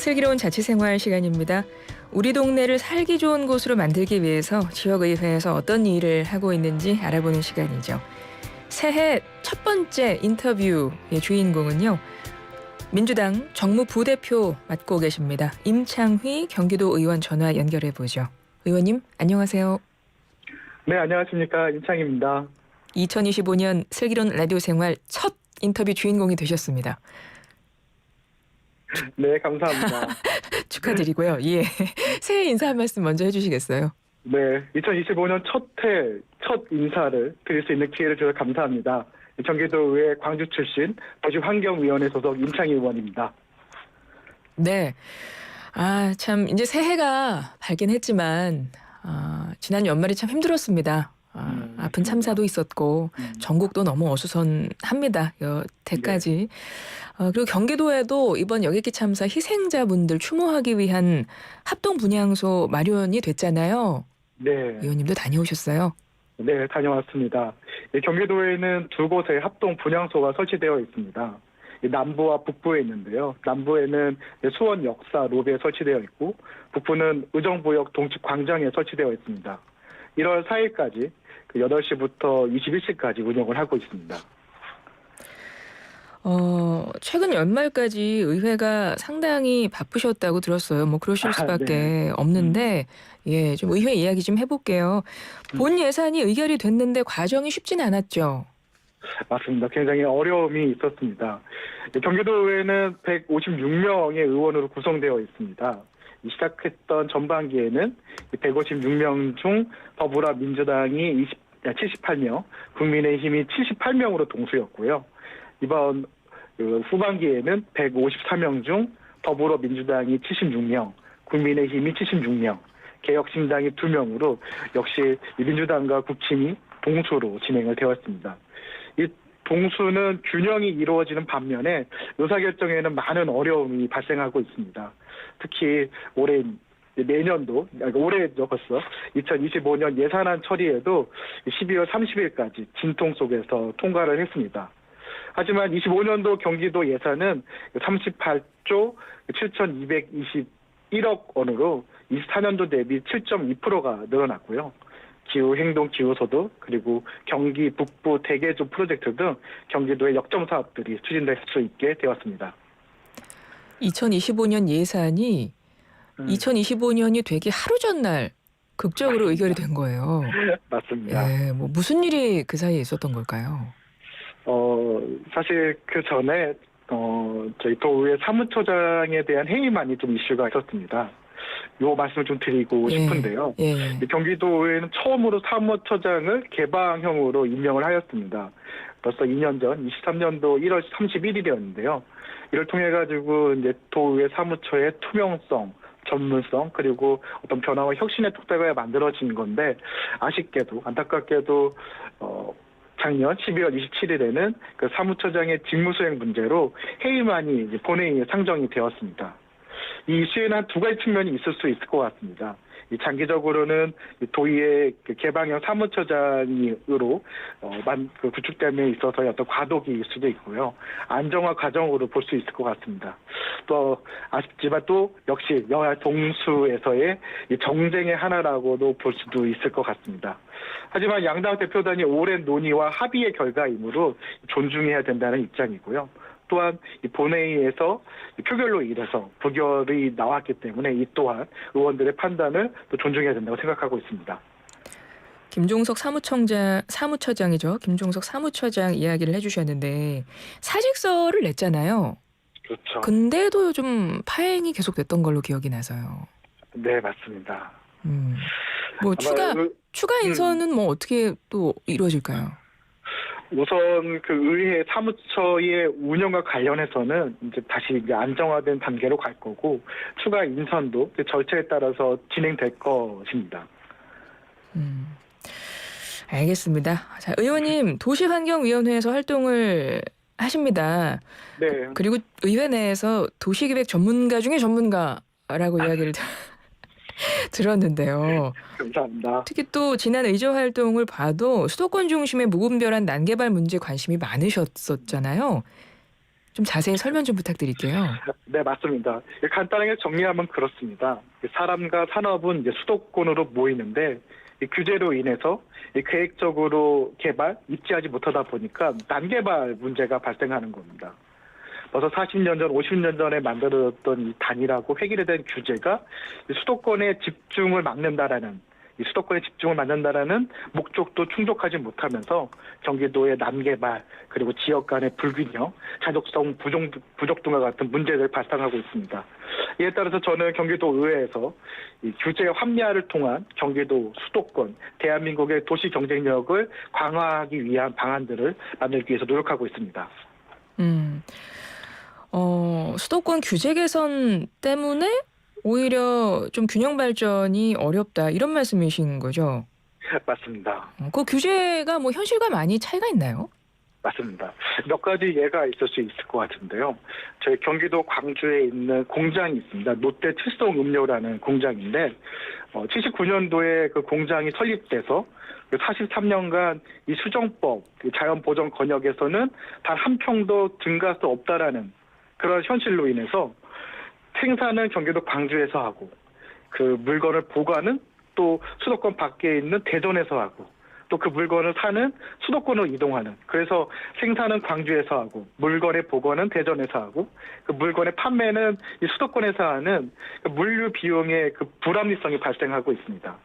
슬기로운 자취생활 시간입니다. 우리 동네를 살기 좋은 곳으로 만들기 위해서 지역의회에서 어떤 일을 하고 있는지 알아보는 시간이죠. 새해 첫 번째 인터뷰의 주인공은요. 민주당 정무 부대표 맡고 계십니다. 임창휘 경기도 의원 전화 연결해보죠. 의원님 안녕하세요. 네, 안녕하십니까. 임창희입니다. 2025년 슬기로운 라디오 생활 첫 인터뷰 주인공이 되셨습니다. 네, 감사합니다. 축하드리고요. 예, 새해 인사 한 말씀 먼저 해주시겠어요? 네, 2025년 첫 인사를 드릴 수 있는 기회를 주셔서 감사합니다. 경기도의 광주 출신 도시환경위원회 소속 임창희 의원입니다. 네. 참 이제 새해가 밝긴 했지만 지난 연말이 참 힘들었습니다. 아픈 참사도 있었고 전국도 너무 어수선합니다. 여태까지. 그리고 경기도에도 이번 여객기 참사 희생자분들 추모하기 위한 합동 분향소 마련이 됐잖아요. 네, 의원님도 다녀오셨어요? 네, 다녀왔습니다. 경기도에는 두 곳의 합동 분향소가 설치되어 있습니다. 남부와 북부에 있는데요. 남부에는 수원 역사 로비에 설치되어 있고 북부는 의정부역 동측광장에 설치되어 있습니다. 1월 4일까지 8시부터 21시까지 운영을 하고 있습니다. 최근 연말까지 의회가 상당히 바쁘셨다고 들었어요. 뭐 그러실 수밖에 네. 없는데 좀 의회 이야기 좀 해볼게요. 본 예산이 의결이 됐는데 과정이 쉽진 않았죠. 맞습니다. 굉장히 어려움이 있었습니다. 경기도의회는 156명의 의원으로 구성되어 있습니다. 시작했던 전반기에는 156명 중 더불어민주당이 78명, 국민의힘이 78명으로 동수였고요. 이번 후반기에는 154명 중 더불어민주당이 76명, 국민의힘이 76명, 개혁신당이 2명으로 역시 민주당과 국힘이 동수로 진행을 되었습니다. 이 동수는 균형이 이루어지는 반면에 의사결정에는 많은 어려움이 발생하고 있습니다. 특히 올해죠 벌써 2025년 예산안 처리에도 12월 30일까지 진통 속에서 통과를 했습니다. 하지만 25년도 경기도 예산은 38조 7,221억 원으로 24년도 대비 7.2%가 늘어났고요. 기후행동 기후소득 그리고 경기 북부 대개조 프로젝트 등 경기도의 역점 사업들이 추진될 수 있게 되었습니다. 2025년 예산이 2025년이 되기 하루 전날 극적으로 의결이 된 거예요. 맞습니다. 뭐 무슨 일이 그 사이에 있었던 걸까요? 사실 그 전에 저희 도의회 사무처장에 대한 해임안이 좀 이슈가 있었습니다. 요 말씀을 좀 드리고 싶은데요. 경기도의회는 처음으로 사무처장을 개방형으로 임명을 하였습니다. 벌써 2년 전 23년도 1월 31일이었는데요. 이를 통해 가지고 이제 도의회 사무처의 투명성, 전문성 그리고 어떤 변화와 혁신의 톡대가 만들어진 건데 아쉽게도 안타깝게도 작년 12월 27일에는 그 사무처장의 직무수행 문제로 해임안이 이제 본회의에 상정이 되었습니다. 이 이슈에는 한 두 가지 측면이 있을 수 있을 것 같습니다. 장기적으로는 도의회 개방형 사무처장으로 구축됨에 있어서 어떤 과도기일 수도 있고요. 안정화 과정으로 볼 수 있을 것 같습니다. 또 아쉽지만 또 역시 여야 동수에서의 정쟁의 하나라고도 볼 수도 있을 것 같습니다. 하지만 양당 대표단이 오랜 논의와 합의의 결과이므로 존중해야 된다는 입장이고요. 또한 이 본회의에서 표결로 인해서 부결이 나왔기 때문에 이 또한 의원들의 판단을 또 존중해야 된다고 생각하고 있습니다. 김종석 사무처장이죠. 김종석 사무처장 이야기를 해주셨는데 사직서를 냈잖아요. 그렇죠. 근데도 좀 파행이 계속됐던 걸로 기억이 나서요. 네, 맞습니다. 뭐 추가 인선은 뭐 어떻게 또 이루어질까요? 우선 그 의회 사무처의 운영과 관련해서는 이제 다시 안정화된 단계로 갈 거고 추가 인선도 절차에 따라서 진행될 것입니다. 알겠습니다. 자, 의원님 도시환경위원회에서 활동을 하십니다. 네. 그리고 의회 내에서 도시계획 전문가 중에 전문가라고 이야기를 들었는데요. 감사합니다. 특히 또 지난 의저 활동을 봐도 수도권 중심의 무분별한 난개발 문제에 관심이 많으셨었잖아요. 좀 자세히 설명 좀 부탁드릴게요. 네, 맞습니다. 간단하게 정리하면 그렇습니다. 사람과 산업은 이제 수도권으로 모이는데 이 규제로 인해서 이 계획적으로 개발, 입지하지 못하다 보니까 난개발 문제가 발생하는 겁니다. 벌써 40년 전, 50년 전에 만들어졌던 이 단일하고 획일화된 규제가 이 수도권의 집중을 막는다라는 목적도 충족하지 못하면서 경기도의 난개발 그리고 지역 간의 불균형, 자족성 부족 등과 같은 문제를 발생하고 있습니다. 이에 따라서 저는 경기도 의회에서 이 규제 합리화를 통한 경기도 수도권, 대한민국의 도시 경쟁력을 강화하기 위한 방안들을 만들기 위해서 노력하고 있습니다. 수도권 규제 개선 때문에 오히려 좀 균형 발전이 어렵다 이런 말씀이신 거죠? 맞습니다. 그 규제가 뭐 현실과 많이 차이가 있나요? 맞습니다. 몇 가지 예가 있을 수 있을 것 같은데요. 저희 경기도 광주에 있는 공장이 있습니다. 롯데 칠성 음료라는 공장인데 79년도에 그 공장이 설립돼서 43년간 이 수정법, 자연보전 권역에서는 단 한 평도 증가할 수 없다라는 그런 현실로 인해서 생산은 경기도 광주에서 하고 그 물건을 보관은 또 수도권 밖에 있는 대전에서 하고 또 그 물건을 사는 수도권으로 이동하는, 그래서 생산은 광주에서 하고 물건의 보관은 대전에서 하고 그 물건의 판매는 이 수도권에서 하는 그 물류 비용의 그 불합리성이 발생하고 있습니다.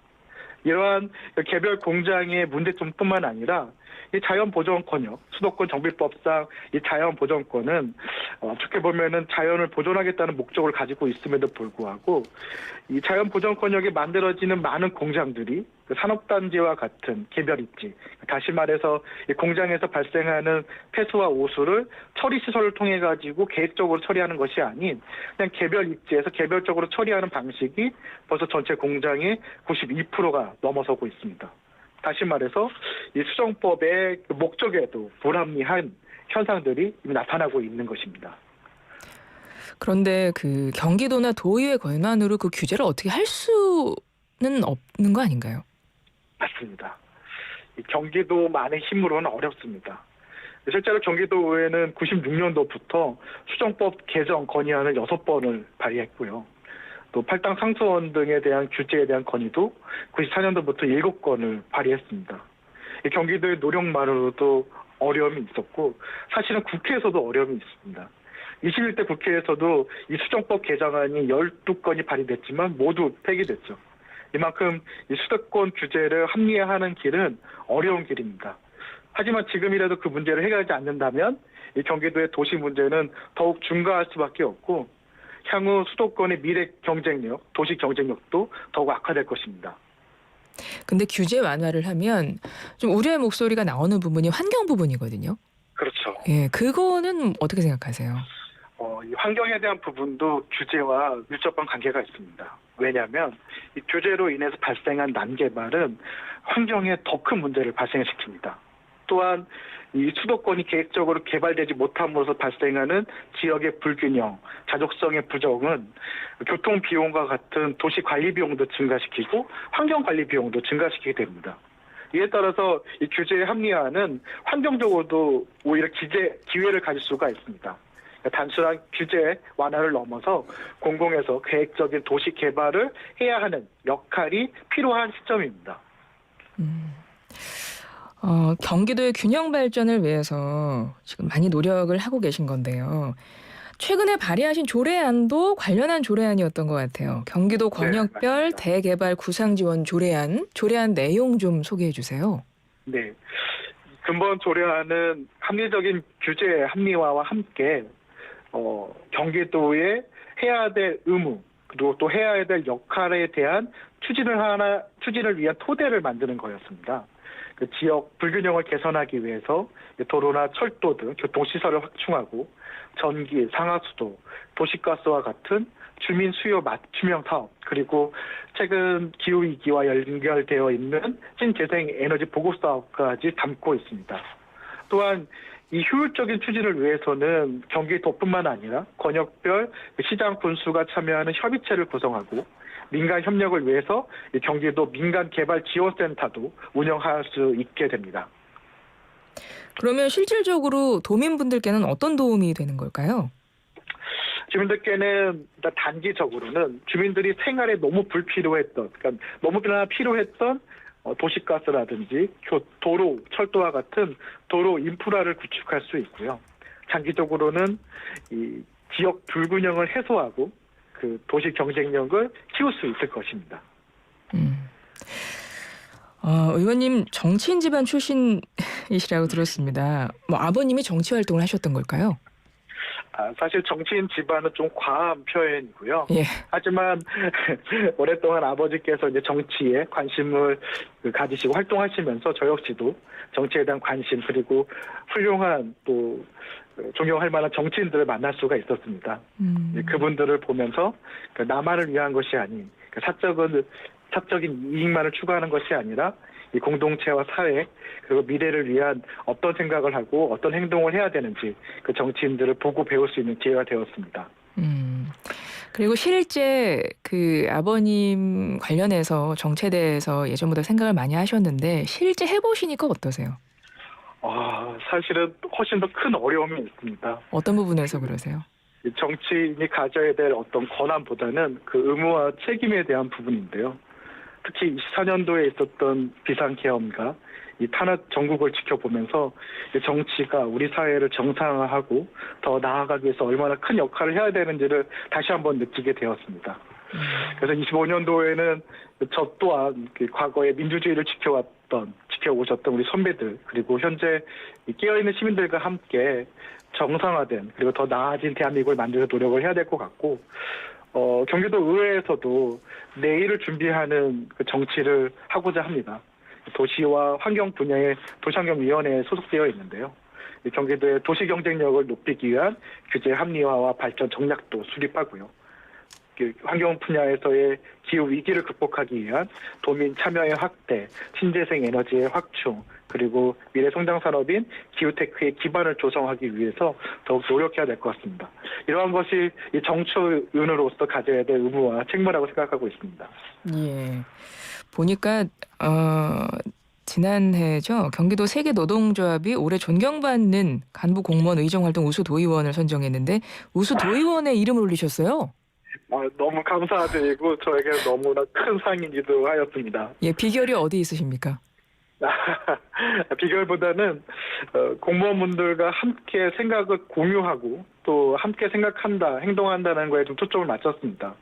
이러한 개별 공장의 문제점뿐만 아니라 이 자연보전권역, 수도권 정비법상 이 자연보전권은 어떻게 보면은 자연을 보존하겠다는 목적을 가지고 있음에도 불구하고 이 자연보전권역에 만들어지는 많은 공장들이 그 산업단지와 같은 개별 입지, 다시 말해서 이 공장에서 발생하는 폐수와 오수를 처리 시설을 통해 가지고 계획적으로 처리하는 것이 아닌 그냥 개별 입지에서 개별적으로 처리하는 방식이 벌써 전체 공장의 92%가 넘어서고 있습니다. 다시 말해서 이 수정법의 목적에도 불합리한 현상들이 이미 나타나고 있는 것입니다. 그런데 그 경기도나 도의회 권한으로 그 규제를 어떻게 할 수는 없는 거 아닌가요? 맞습니다. 이 경기도만의 힘으로는 어렵습니다. 실제로 경기도의회는 96년도부터 수정법 개정 건의안을 6번을 발의했고요. 또 팔당 상수원 등에 대한 규제에 대한 건의도 94년도부터 7건을 발의했습니다. 경기도의 노력만으로도 어려움이 있었고 사실은 국회에서도 어려움이 있습니다. 21대 국회에서도 이 수정법 개정안이 12건이 발의됐지만 모두 폐기됐죠. 이만큼 이 수도권 규제를 합리화하는 길은 어려운 길입니다. 하지만 지금이라도 그 문제를 해결하지 않는다면 이 경기도의 도시 문제는 더욱 증가할 수밖에 없고 향후 수도권의 미래 경쟁력, 도시 경쟁력도 더욱 악화될 것입니다. 근데 규제 완화를 하면 좀 우려의 목소리가 나오는 부분이 환경 부분이거든요. 그렇죠. 예, 그거는 어떻게 생각하세요? 이 환경에 대한 부분도 규제와 밀접한 관계가 있습니다. 왜냐하면 이 규제로 인해서 발생한 난개발은 환경에 더 큰 문제를 발생시킵니다. 또한 이 수도권이 계획적으로 개발되지 못함으로써 발생하는 지역의 불균형, 자족성의 부족은 교통 비용과 같은 도시 관리 비용도 증가시키고 환경 관리 비용도 증가시키게 됩니다. 이에 따라서 이 규제의 합리화는 환경적으로도 오히려 기회를 가질 수가 있습니다. 단순한 규제 완화를 넘어서 공공에서 계획적인 도시 개발을 해야 하는 역할이 필요한 시점입니다. 경기도의 균형 발전을 위해서 지금 많이 노력을 하고 계신 건데요. 최근에 발의하신 조례안도 관련한 조례안이었던 것 같아요. 경기도 권역별 대개발 구상지원 조례안 내용 좀 소개해 주세요. 네. 근본 조례안은 합리적인 규제 합리화와 함께 경기도의 해야 될 의무, 그리고 또 해야 될 역할에 대한 추진을 위한 토대를 만드는 거였습니다. 그 지역 불균형을 개선하기 위해서 도로나 철도 등 교통시설을 확충하고 전기, 상하수도, 도시가스와 같은 주민 수요 맞춤형 사업, 그리고 최근 기후위기와 연결되어 있는 신재생 에너지 보급 사업까지 담고 있습니다. 또한 이 효율적인 추진을 위해서는 경기도뿐만 아니라 권역별 시장 군수가 참여하는 협의체를 구성하고 민간 협력을 위해서 경기도 민간개발지원센터도 운영할 수 있게 됩니다. 그러면 실질적으로 도민분들께는 어떤 도움이 되는 걸까요? 주민들께는 일단 단기적으로는 주민들이 생활에 너무 불필요했던, 그러니까 너무나 필요했던 도시가스라든지 도로, 철도와 같은 도로 인프라를 구축할 수 있고요. 장기적으로는 이 지역 불균형을 해소하고 그 도시 경쟁력을 키울 수 있을 것입니다. 의원님 정치인 집안 출신이시라고 들었습니다. 뭐 아버님이 정치 활동을 하셨던 걸까요? 사실 정치인 집안은 좀 과한 표현이고요. 예. 하지만 오랫동안 아버지께서 이제 정치에 관심을 가지시고 활동하시면서 저 역시도 정치에 대한 관심 그리고 훌륭한 또 존경할 만한 정치인들을 만날 수가 있었습니다. 그분들을 보면서 나만을 위한 것이 아닌 사적인 이익만을 추구하는 것이 아니라 이 공동체와 사회 그리고 미래를 위한 어떤 생각을 하고 어떤 행동을 해야 되는지 그 정치인들을 보고 배울 수 있는 기회가 되었습니다. 그리고 실제 그 아버님 관련해서 정치에 대해서 예전보다 생각을 많이 하셨는데 실제 해보시니까 어떠세요? 사실은 훨씬 더 큰 어려움이 있습니다. 어떤 부분에서 그러세요? 정치인이 가져야 될 어떤 권한보다는 그 의무와 책임에 대한 부분인데요. 특히 24년도에 있었던 비상계엄과 이 탄압 전국을 지켜보면서 정치가 우리 사회를 정상화하고 더 나아가기 위해서 얼마나 큰 역할을 해야 되는지를 다시 한번 느끼게 되었습니다. 그래서 25년도에는 저 또한 과거에 민주주의를 지켜오셨던 우리 선배들 그리고 현재 깨어있는 시민들과 함께 정상화된 그리고 더 나아진 대한민국을 만들어 노력을 해야 될 것 같고 경기도 의회에서도 내일을 준비하는 그 정치를 하고자 합니다. 도시와 환경 분야의 도시환경위원회에 소속되어 있는데요. 경기도의 도시 경쟁력을 높이기 위한 규제 합리화와 발전 전략도 수립하고요. 환경 분야에서의 기후 위기를 극복하기 위한 도민 참여의 확대, 신재생 에너지의 확충, 그리고 미래 성장 산업인 기후테크의 기반을 조성하기 위해서 더욱 노력해야 될 것 같습니다. 이러한 것이 이 정치인으로서 가져야 될 의무와 책무라고 생각하고 있습니다. 예. 보니까 지난해죠. 경기도 세계노동조합이 올해 존경받는 간부 공무원 의정활동 우수 도의원을 선정했는데 우수 도의원의 이름을 올리셨어요. 너무 감사드리고 저에게 너무나 큰 상이기도 하였습니다. 예, 비결이 어디 있으십니까? 비결보다는 공무원분들과 함께 생각을 공유하고 또 함께 생각한다, 행동한다는 거에 좀 초점을 맞췄습니다.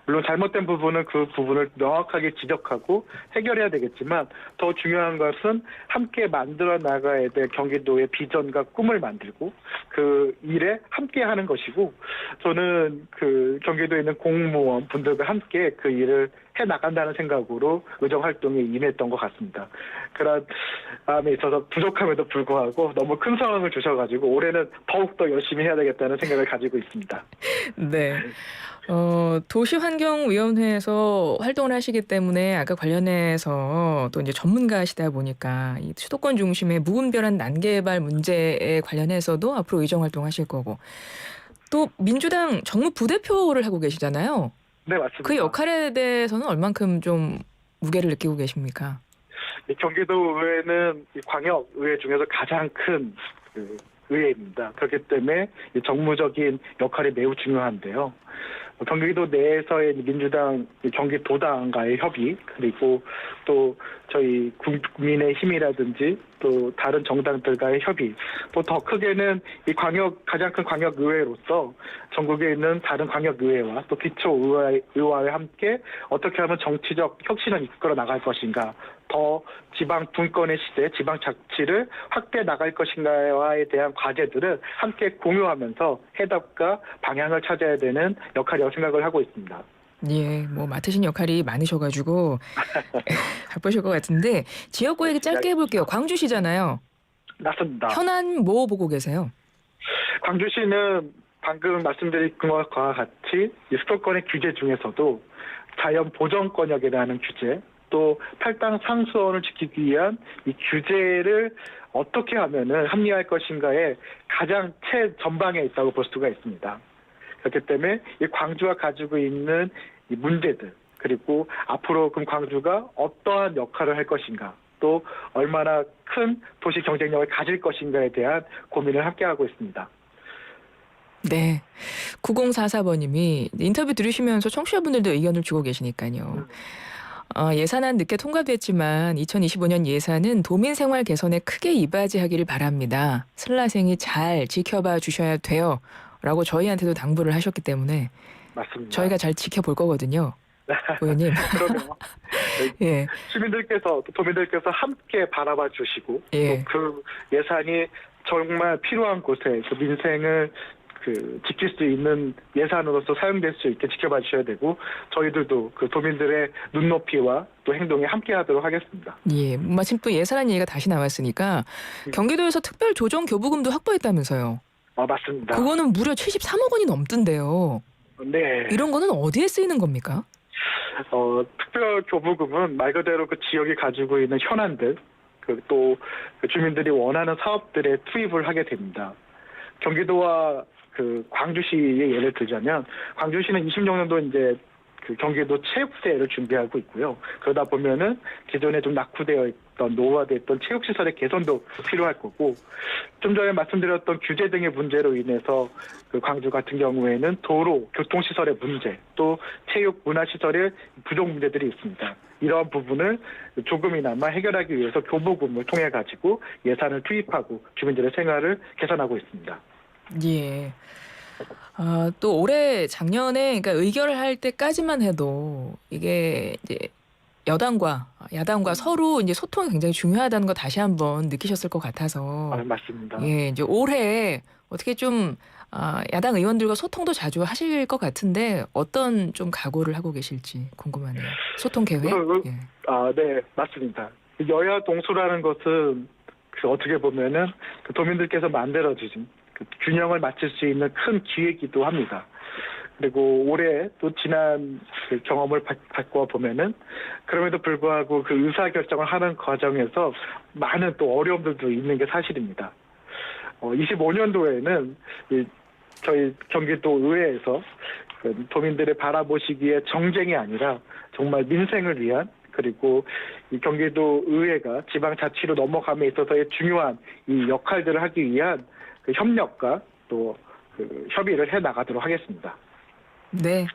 물론 잘못된 부분은 그 부분을 명확하게 지적하고 해결해야 되겠지만 더 중요한 것은 함께 만들어 나가야 될 경기도의 비전과 꿈을 만들고 그 일에 함께 하는 것이고 저는 그 경기도에 있는 공무원 분들과 함께 그 일을 해 나간다는 생각으로 의정활동에 임했던 것 같습니다. 그런 마음에 있어서 부족함에도 불구하고 너무 큰 상황을 주셔가지고 올해는 더욱더 열심히 해야 되겠다는 생각을 가지고 있습니다. 네. 도시환경위원회에서 활동을 하시기 때문에 아까 관련해서 또 이제 전문가시다 보니까 이 수도권 중심의 무분별한 난개발 문제에 관련해서도 앞으로 의정 활동하실 거고 또 민주당 정무 부대표를 하고 계시잖아요. 네, 맞습니다. 그 역할에 대해서는 얼만큼 좀 무게를 느끼고 계십니까? 경기도 의회는 광역 의회 중에서 가장 큰 의회입니다. 그렇기 때문에 정무적인 역할이 매우 중요한데요. 경기도 내에서의 민주당, 경기도당과의 협의 그리고 또 저희 국민의힘이라든지 또 다른 정당들과의 협의 또 더 크게는 이 가장 큰 광역의회로서 전국에 있는 다른 광역의회와 또 기초의회와 함께 어떻게 하면 정치적 혁신을 이끌어 나갈 것인가 더 지방 분권의 시대, 지방 자치를 확대해 나갈 것인가에 대한 과제들을 함께 공유하면서 해답과 방향을 찾아야 되는 역할이라고 생각을 하고 있습니다. 예, 뭐 맡으신 역할이 많으셔가지고 바쁘실 것 같은데 지역구 얘기 짧게 해볼게요. 광주시잖아요. 맞습니다. 현안 뭐 보고 계세요? 광주시는 방금 말씀드린 것과 같이 이 수도권의 규제 중에서도 자연 보전권역이라는 규제 또 탈당 상수원을 지키기 위한 이 규제를 어떻게 하면은 합리화할 것인가에 가장 최전방에 있다고 볼 수가 있습니다. 그렇기 때문에 이 광주가 가지고 있는 이 문제들 그리고 앞으로 그럼 광주가 어떠한 역할을 할 것인가 또 얼마나 큰 도시 경쟁력을 가질 것인가에 대한 고민을 함께하고 있습니다. 네. 9044번님이 인터뷰 들으시면서 청취자분들도 의견을 주고 계시니까요. 예산안 늦게 통과됐지만 2025년 예산은 도민 생활 개선에 크게 이바지하기를 바랍니다. 슬라생이 잘 지켜봐 주셔야 돼요. 라고 저희한테도 당부를 하셨기 때문에 맞습니다. 저희가 잘 지켜볼 거거든요. 의원님. 그러면 예. 도민들께서 함께 바라봐 주시고 예. 또 그 예산이 정말 필요한 곳에 그 민생을 지킬 수 있는 예산으로서 사용될 수 있게 지켜봐 주셔야 되고 저희들도 그 도민들의 눈높이와 또 행동에 함께하도록 하겠습니다. 예. 마침 또 예산안 얘기가 다시 나왔으니까 경기도에서 특별 조정 교부금도 확보했다면서요. 맞습니다. 그거는 무려 73억 원이 넘던데요. 네. 이런 거는 어디에 쓰이는 겁니까? 특별 교부금은 말 그대로 그 지역이 가지고 있는 현안들, 또 주민들이 원하는 사업들에 투입을 하게 됩니다. 경기도와 광주시의 예를 들자면 광주시는 26년도 이제 경기도 체육대회를 준비하고 있고요. 그러다 보면은 기존에 좀 낙후되어 있던 노후화됐던 체육시설의 개선도 필요할 거고 좀 전에 말씀드렸던 규제 등의 문제로 인해서 광주 같은 경우에는 도로, 교통시설의 문제 또 체육, 문화시설의 부족 문제들이 있습니다. 이러한 부분을 조금이나마 해결하기 위해서 교부금을 통해 가지고 예산을 투입하고 주민들의 생활을 개선하고 있습니다. 예. 또 올해 작년에 그러니까 의결을 할 때까지만 해도 이게 이제 여당과 야당과 서로 이제 소통이 굉장히 중요하다는 거 다시 한번 느끼셨을 것 같아서. 맞습니다. 예, 이제 올해 어떻게 좀 야당 의원들과 소통도 자주 하실 것 같은데 어떤 좀 각오를 하고 계실지 궁금하네요. 소통 계획? 예. 네, 맞습니다. 여야 동수라는 것은 어떻게 보면은 도민들께서 만들어주신 균형을 맞출 수 있는 큰 기회이기도 합니다. 그리고 올해 또 지난 경험을 바꿔 보면은 그럼에도 불구하고 의사 결정을 하는 과정에서 많은 또 어려움들도 있는 게 사실입니다. 25년도에는 저희 경기도 의회에서 도민들의 바라보시기에 정쟁이 아니라 정말 민생을 위한 그리고 이 경기도 의회가 지방자치로 넘어감에 있어서의 중요한 이 역할들을 하기 위한 협력과 또 협의를 해 나가도록 하겠습니다. 네.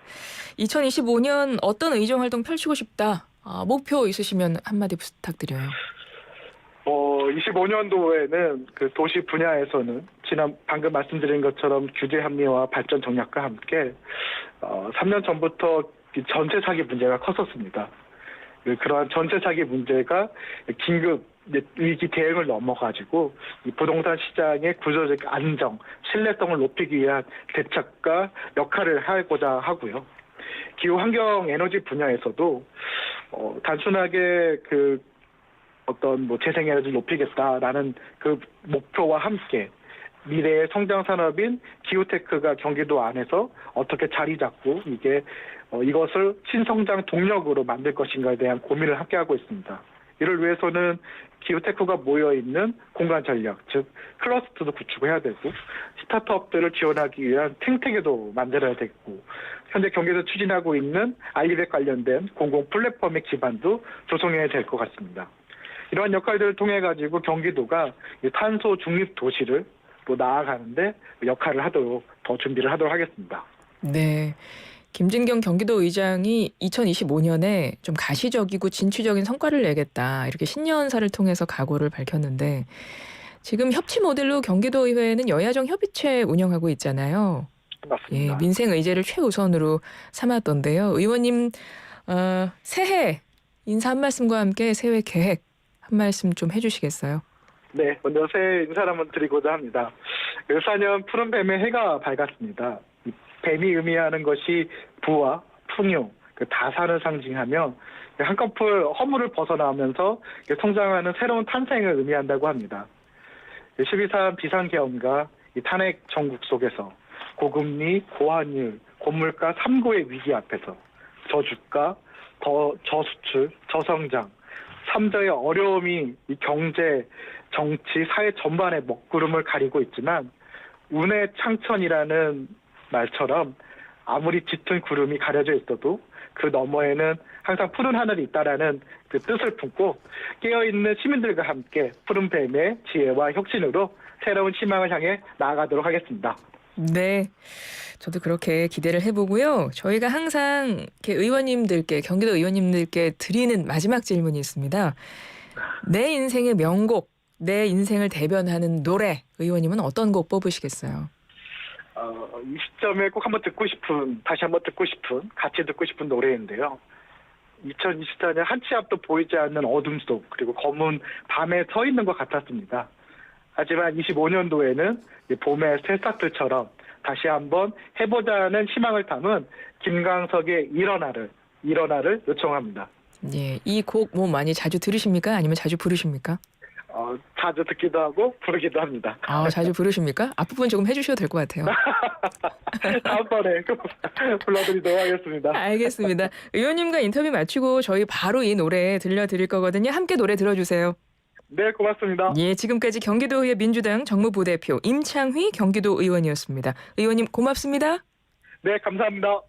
2025년 어떤 의정 활동 펼치고 싶다. 목표 있으시면 한마디 부탁드려요. 25년도에는 도시 분야에서는 방금 말씀드린 것처럼 규제 합리화 발전 정략과 함께 3년 전부터 전세 사기 문제가 컸었습니다. 그러한 전세 사기 문제가 긴급 위기 대응을 넘어가지고 이 부동산 시장의 구조적 안정, 신뢰성을 높이기 위한 대책과 역할을 하고자 하고요. 기후 환경 에너지 분야에서도 단순하게 어떤 재생에너지를 높이겠다라는 목표와 함께 미래의 성장 산업인 기후테크가 경기도 안에서 어떻게 자리 잡고 이것을 신성장 동력으로 만들 것인가에 대한 고민을 함께 하고 있습니다. 이를 위해서는 기후테크가 모여있는 공간 전략, 즉 클러스터도 구축해야 되고 스타트업들을 지원하기 위한 탱탱이도 만들어야 되고 현재 경기에서 추진하고 있는 알리백 관련된 공공 플랫폼의 기반도 조성해야 될 것 같습니다. 이러한 역할들을 통해 가지고 경기도가 탄소 중립 도시를 또 나아가는데 역할을 하도록 더 준비를 하도록 하겠습니다. 네. 김진경 경기도 의장이 2025년에 좀 가시적이고 진취적인 성과를 내겠다 이렇게 신년사를 통해서 각오를 밝혔는데 지금 협치 모델로 경기도의회는 여야정 협의체 운영하고 있잖아요. 맞습니다. 예, 민생 의제를 최우선으로 삼았던데요. 의원님 새해 인사 한 말씀과 함께 새해 계획 한 말씀 좀 해주시겠어요? 네, 먼저 새해 인사를 한번 드리고자 합니다. 14년 푸른 뱀의 해가 밝았습니다. 뱀이 의미하는 것이 부와 풍요, 다산을 상징하며 한꺼풀 허물을 벗어나면서 성장하는 새로운 탄생을 의미한다고 합니다. 12.3 비상계엄과 탄핵 정국 속에서 고금리, 고환율, 고물가 3고의 위기 앞에서 저주가, 저수출, 저성장, 3저의 어려움이 이 경제, 정치, 사회 전반의 먹구름을 가리고 있지만 운의 창천이라는 말처럼 아무리 짙은 구름이 가려져 있어도 그 너머에는 항상 푸른 하늘이 있다라는 그 뜻을 품고 깨어있는 시민들과 함께 푸른 뱀의 지혜와 혁신으로 새로운 희망을 향해 나아가도록 하겠습니다. 네, 저도 그렇게 기대를 해보고요. 저희가 항상 이렇게 의원님들께, 경기도 의원님들께 드리는 마지막 질문이 있습니다. 내 인생의 명곡, 내 인생을 대변하는 노래, 의원님은 어떤 곡 뽑으시겠어요? 이 시점에 꼭 한번 다시 한번 듣고 싶은, 같이 듣고 싶은 노래인데요. 2024년 한치 앞도 보이지 않는 어둠 속, 그리고 검은 밤에 서 있는 것 같았습니다. 하지만 25년도에는 봄의 새싹들처럼 다시 한번 해보자는 희망을 담은 김광석의 일어나를 요청합니다. 예, 이 곡 뭐 많이 자주 들으십니까? 아니면 자주 부르십니까? 자주 듣기도 하고 부르기도 합니다. 자주 부르십니까? 앞부분 조금 해주셔도 될 것 같아요. 다음번에 불러드리도록 하겠습니다. 알겠습니다. 의원님과 인터뷰 마치고 저희 바로 이 노래 들려드릴 거거든요. 함께 노래 들어주세요. 네, 고맙습니다. 예, 지금까지 경기도의회 민주당 정무부대표 임창휘 경기도 의원이었습니다. 의원님 고맙습니다. 네, 감사합니다.